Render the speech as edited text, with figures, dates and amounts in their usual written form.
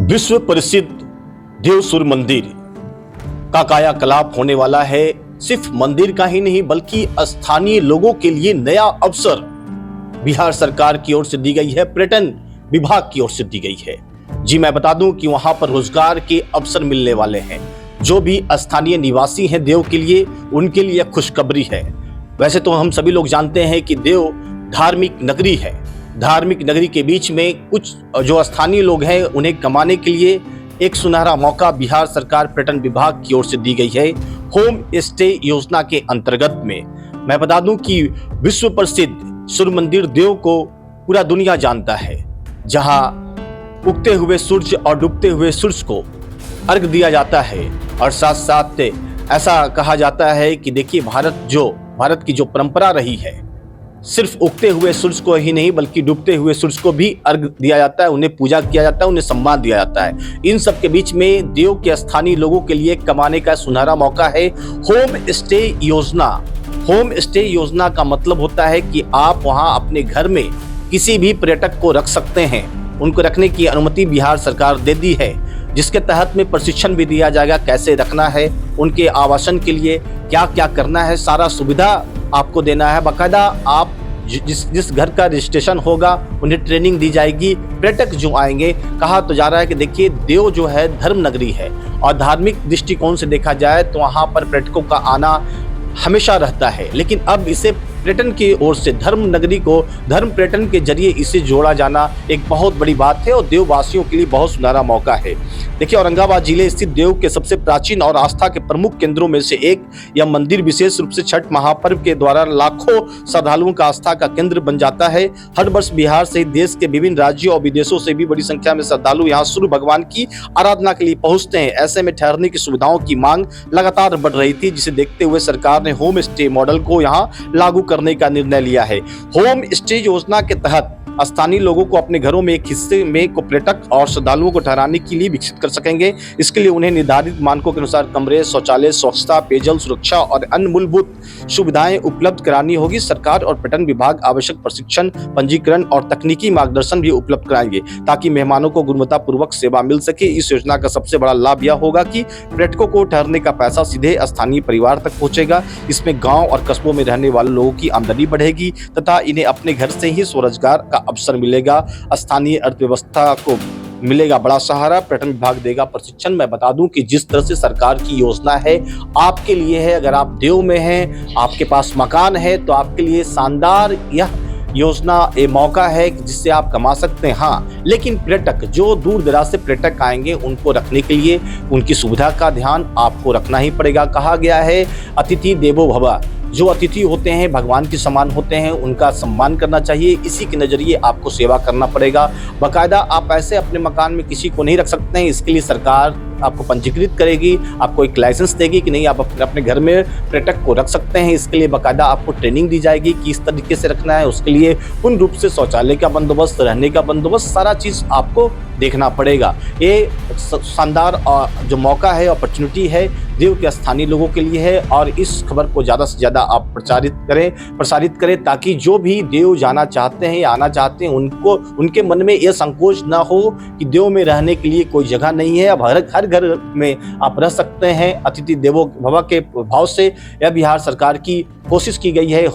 विश्व प्रसिद्ध देव सूर्य मंदिर का कायाकल्प होने वाला है। सिर्फ मंदिर का ही नहीं बल्कि स्थानीय लोगों के लिए नया अवसर बिहार सरकार की ओर से दी गई है, पर्यटन विभाग की ओर से दी गई है। जी मैं बता दूं कि वहां पर रोजगार के अवसर मिलने वाले हैं। जो भी स्थानीय निवासी हैं देव के लिए, उनके लिए खुशखबरी है। वैसे तो हम सभी लोग जानते हैं कि देव धार्मिक नगरी है। धार्मिक नगरी के बीच में कुछ जो स्थानीय लोग हैं उन्हें कमाने के लिए एक सुनहरा मौका बिहार सरकार पर्यटन विभाग की ओर से दी गई है। होम स्टे योजना के अंतर्गत में मैं बता दूं कि विश्व प्रसिद्ध सूर्य मंदिर देव को पूरा दुनिया जानता है, जहां उगते हुए सूर्य और डूबते हुए सूर्य को अर्घ दिया जाता है। और साथ साथ ऐसा कहा जाता है कि देखिए भारत की जो परंपरा रही है, सिर्फ उगते हुए सूर्य को ही नहीं बल्कि डूबते हुए सूर्य को भी अर्घ दिया जाता है, उन्हें पूजा किया जाता है, उन्हें सम्मान दिया जाता है। इन सब के बीच में देव के स्थानीय लोगों के लिए कमाने का सुनहरा मौका है होम स्टे योजना। होम स्टे योजना का मतलब होता है कि आप वहां अपने घर में किसी भी पर्यटक को रख सकते हैं। उनको रखने की अनुमति बिहार सरकार दे दी है, जिसके तहत में प्रशिक्षण भी दिया जाएगा, कैसे रखना है, उनके आवासन के लिए क्या क्या करना है, सारा सुविधा आपको देना है। बाकायदा आप जिस घर का रजिस्ट्रेशन होगा उन्हें ट्रेनिंग दी जाएगी। पर्यटक जो आएंगे, कहा तो जा रहा है कि देखिए देव जो है धर्म नगरी है और धार्मिक दृष्टिकोण से देखा जाए तो वहाँ पर पर्यटकों का आना हमेशा रहता है, लेकिन अब इसे पर्यटन की ओर से धर्म नगरी को धर्म पर्यटन के जरिए इसे जोड़ा जाना एक बहुत बड़ी बात है और देववासियों के लिए बहुत सुनहरा मौका है। देखिए औरंगाबाद जिले स्थित देव के सबसे प्राचीन और आस्था के प्रमुख केंद्रों में से एक यह मंदिर विशेष रूप से छठ महापर्व के द्वारा लाखों श्रद्धालुओं का आस्था का केंद्र बन जाता है। हर वर्ष बिहार सहित देश के विभिन्न राज्यों और विदेशों से भी बड़ी संख्या में श्रद्धालु यहाँ सूर्य भगवान की आराधना के लिए पहुंचते हैं। ऐसे में ठहरने की सुविधाओं की मांग लगातार बढ़ रही थी, जिसे देखते हुए सरकार ने होम स्टे मॉडल को यहाँ लागू करने का निर्णय लिया है। होम स्टे योजना के तहत स्थानीय लोगों को अपने घरों में एक हिस्से में को पर्यटक और श्रद्धालुओं को ठहराने के लिए विकसित कर सकेंगे। इसके लिए उन्हें निर्धारित मानकों के अनुसार कमरे, शौचालय, स्वच्छता, पेयजल, सुरक्षा और अन्य मूलभूत सुविधाएं उपलब्ध करानी होगी। सरकार और पर्यटन विभाग आवश्यक प्रशिक्षण, पंजीकरण और तकनीकी मार्गदर्शन भी उपलब्ध कराएंगे ताकि मेहमानों को गुणवत्तापूर्वक सेवा मिल सके। इस योजना का सबसे बड़ा लाभ यह होगा कि पर्यटकों को ठहरने का पैसा सीधे स्थानीय परिवार तक पहुंचेगा। इसमें गाँव और कस्बों में रहने वाले लोगों की आमदनी बढ़ेगी तथा इन्हें अपने घर से ही स्वरोजगार का अवसर मिलेगा। स्थानीय अर्थव्यवस्था को मिलेगा बड़ा सहारा। पर्यटन विभाग देगा प्रशिक्षण। मैं बता दूं कि जिस तरह से सरकार की योजना है आपके लिए है, अगर आप देव में हैं, आपके पास मकान है, तो आपके लिए शानदार यह योजना एक मौका है जिससे आप कमा सकते हैं। हाँ, लेकिन पर्यटक जो दूर दराज से पर्यटक आएंगे उनको रखने के लिए उनकी सुविधा का ध्यान आपको रखना ही पड़ेगा। कहा गया है अतिथि देवो भव, जो अतिथि होते हैं भगवान के समान होते हैं, उनका सम्मान करना चाहिए। इसी के नजरिए आपको सेवा करना पड़ेगा। बाकायदा आप ऐसे अपने मकान में किसी को नहीं रख सकते हैं। इसके लिए सरकार आपको पंजीकृत करेगी, आपको एक लाइसेंस देगी कि नहीं आप अपने घर में पर्यटक को रख सकते हैं। इसके लिए बाकायदा आपको ट्रेनिंग दी जाएगी कि इस तरीके से रखना है। उसके लिए पूर्ण रूप से शौचालय का बंदोबस्त, रहने का बंदोबस्त, सारा चीज़ आपको देखना पड़ेगा। ये शानदार जो मौका है, अपॉर्चुनिटी है, देव के स्थानीय लोगों के लिए है। और इस खबर को ज़्यादा से ज़्यादा आप प्रसारित करें ताकि जो भी देव जाना चाहते हैं या आना चाहते हैं उनके मन में यह संकोच ना हो कि देव में रहने के लिए कोई जगह नहीं है। अब हर घर में आप रह सकते हैं। अतिथि देवो भव के भाव से यह बिहार सरकार की कोशिश की गई है।